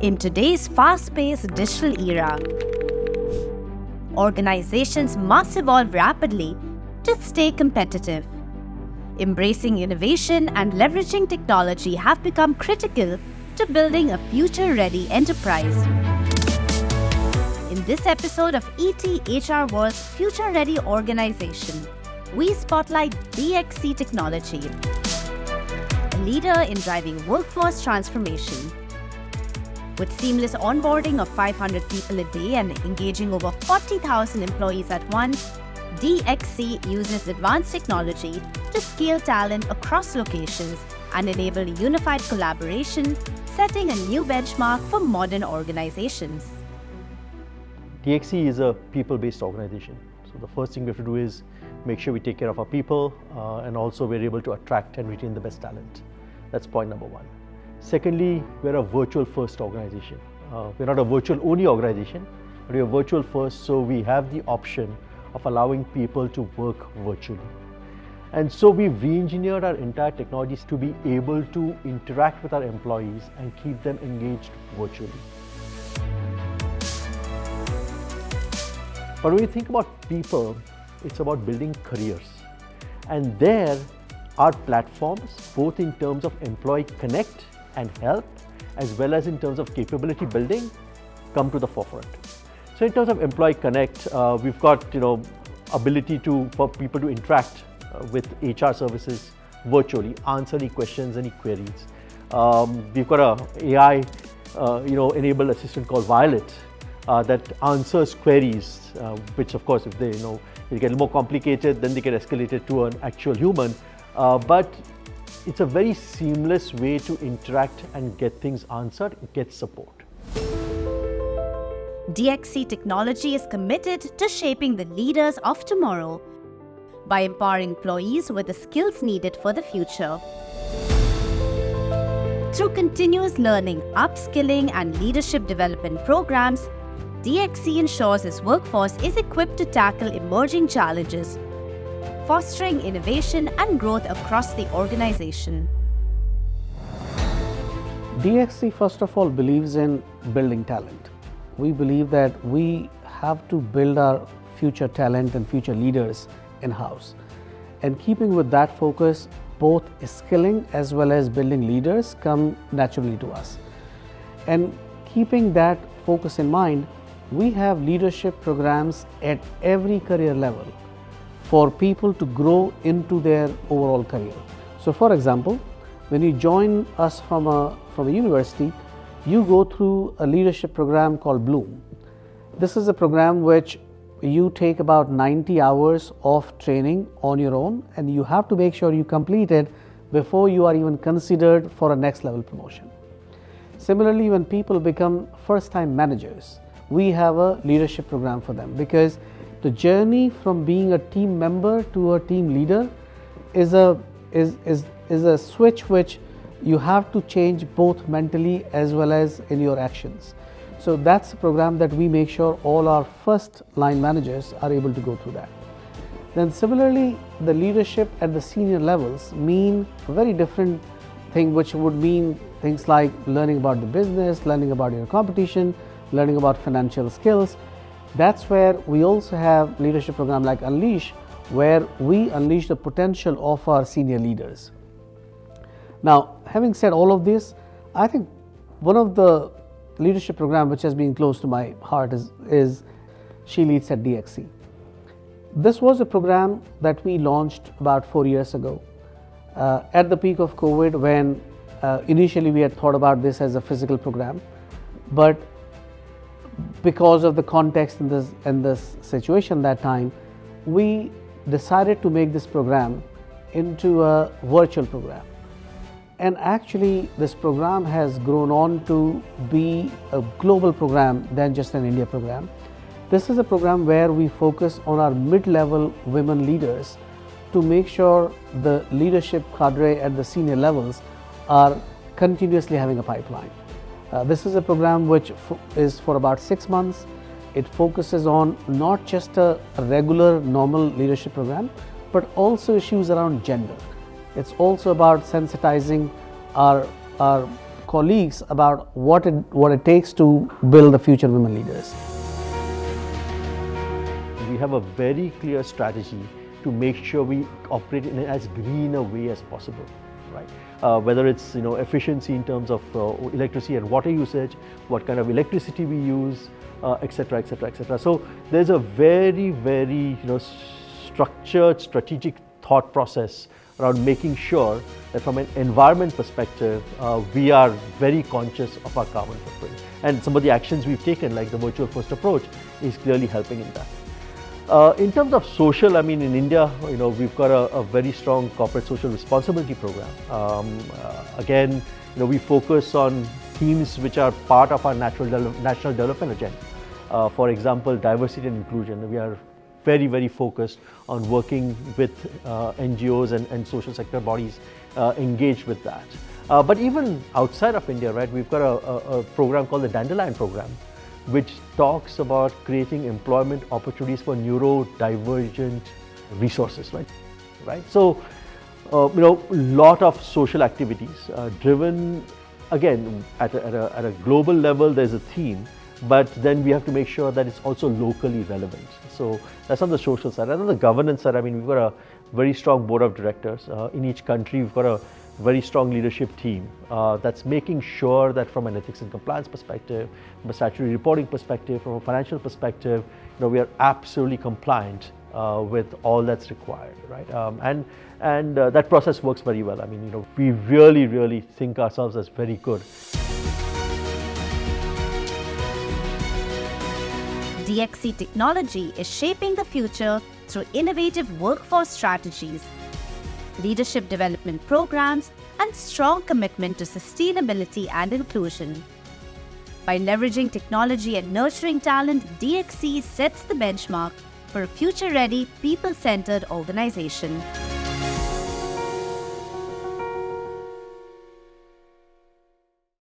In today's fast-paced digital era, organizations must evolve rapidly to stay competitive. Embracing innovation and leveraging technology have become critical to building a future-ready enterprise. In this episode of ETHRWorld's Future Ready Organization, we spotlight DXC Technology, a leader in driving workforce transformation. With seamless onboarding of 500 people a day and engaging over 40,000 employees at once, DXC uses advanced technology to scale talent across locations and enable unified collaboration, setting a new benchmark for modern organizations. DXC is a people-based organization. So the first thing we have to do is make sure we take care of our people and also we're able to attract and retain the best talent. That's point number one. Secondly, we're a virtual first organization. We're not a virtual only organization, but we're virtual first, so we have the option of allowing people to work virtually. And so we've re-engineered our entire technologies to be able to interact with our employees and keep them engaged virtually. But when you think about people, it's about building careers. And there, our platforms, both in terms of employee connect and help, as well as in terms of capability building, come to the forefront. So in terms of employee connect, we've got ability for people to interact with HR services virtually, answer any questions, any queries. We've got a AI enabled assistant called Violet that answers queries, which of course if they get more complicated, then they get escalated to an actual human. But it's a very seamless way to interact and get things answered, get support. DXC Technology is committed to shaping the leaders of tomorrow by empowering employees with the skills needed for the future. Through continuous learning, upskilling, and leadership development programs, DXC ensures its workforce is equipped to tackle emerging challenges, fostering innovation and growth across the organization. DXC, first of all, believes in building talent. We believe that we have to build our future talent and future leaders in-house. And keeping with that focus, both skilling as well as building leaders come naturally to us. And keeping that focus in mind, we have leadership programs at every career level for people to grow into their overall career. So for example, when you join us from a university, you go through a leadership program called Bloom. This is a program which you take about 90 hours of training on your own, and you have to make sure you complete it before you are even considered for a next level promotion. Similarly, when people become first-time managers, we have a leadership program for them, because the journey from being a team member to a team leader is a switch which you have to change both mentally as well as in your actions. So that's a program that we make sure all our first line managers are able to go through that. Then similarly, the leadership at the senior levels mean a very different thing, which would mean things like learning about the business, learning about your competition, learning about financial skills. That's where we also have leadership program like Unleash, where we unleash the potential of our senior leaders. Now, having said all of this, I think one of the leadership program which has been close to my heart is She Leads at DXC. This was a program that we launched about 4 years ago at the peak of COVID, when initially we had thought about this as a physical program, but because of the context in this situation that time, we decided to make this program into a virtual program. And actually, this program has grown on to be a global program than just an India program. This is a program where we focus on our mid-level women leaders to make sure the leadership cadre at the senior levels are continuously having a pipeline. This is a program which is for about 6 months. It focuses on not just a regular normal leadership program, but also issues around gender. It's also about sensitizing our colleagues about what it takes to build the future women leaders. We have a very clear strategy to make sure we operate in as green a way as possible, right? Whether it's efficiency in terms of electricity and water usage, what kind of electricity we use, etc., etc., etc. So there's a very, very structured, strategic thought process around making sure that from an environment perspective, we are very conscious of our carbon footprint. And some of the actions we've taken, like the virtual first approach, is clearly helping in that. In terms of social, in India, we've got a very strong corporate social responsibility program. Again, we focus on themes which are part of our national development agenda. For example, diversity and inclusion. We are very, very focused on working with NGOs and social sector bodies engaged with that. But even outside of India, right, we've got a program called the Dandelion Program, which talks about creating employment opportunities for neurodivergent resources, right? So, lot of social activities driven, again, at a global level, there's a theme, but then we have to make sure that it's also locally relevant. So that's on the social side. And on the governance side, we've got a very strong board of directors. In each country, we've got a very strong leadership team that's making sure that from an ethics and compliance perspective, from a statutory reporting perspective, from a financial perspective, we are absolutely compliant with all that's required, right? And that process works very well. We really, really think ourselves as very good. DXC Technology is shaping the future through innovative workforce strategies, leadership development programs, and strong commitment to sustainability and inclusion. By leveraging technology and nurturing talent, DXC sets the benchmark for a future-ready, people-centered organization.